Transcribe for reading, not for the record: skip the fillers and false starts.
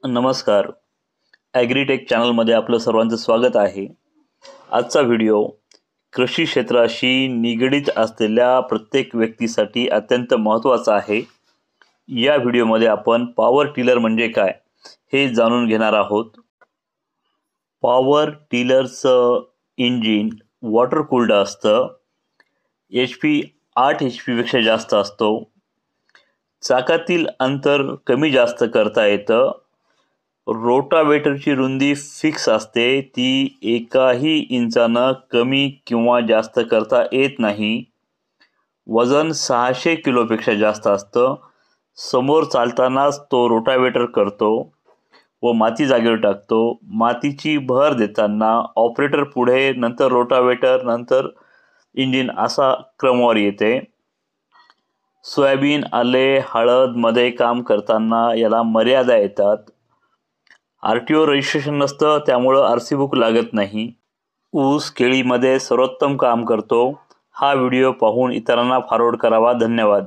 नमस्कार. ॲग्रीटेक चॅनलमध्ये आपलं सर्वांचं स्वागत आहे. आजचा व्हिडिओ कृषी क्षेत्राशी निगडित असलेल्या प्रत्येक व्यक्तीसाठी अत्यंत महत्त्वाचा आहे. या व्हिडिओमध्ये आपण पॉवर टिलर म्हणजे काय हे जाणून घेणार आहोत. पॉवर टिलरचं इंजिन वॉटर कूल्ड असतं. HP 8 HP पेक्षा जास्त असतो. चाकातील अंतर कमी जास्त करता येतं. रोटावेटरची रुंदी फिक्स असते, ती एकाही इंचानं कमी किंवा जास्त करता येत नाही. वजन 600 किलोपेक्षा जास्त असतं. समोर चालतानाच तो रोटावेटर करतो व माती जागेवर टाकतो. मातीची भर देताना ऑपरेटर पुढे, नंतर रोटावेटर, नंतर इंजिन असा क्रमवार येते. सोयाबीन, आले, हळद मध्ये काम करताना याला मर्यादा येतात. RTO रजिस्ट्रेशन नसतं, त्यामुळं RC बुक लागत नाही. ऊस केळीमध्ये सर्वोत्तम काम करतो. हा व्हिडिओ पाहून इतरांना फॉरवर्ड करावा. धन्यवाद.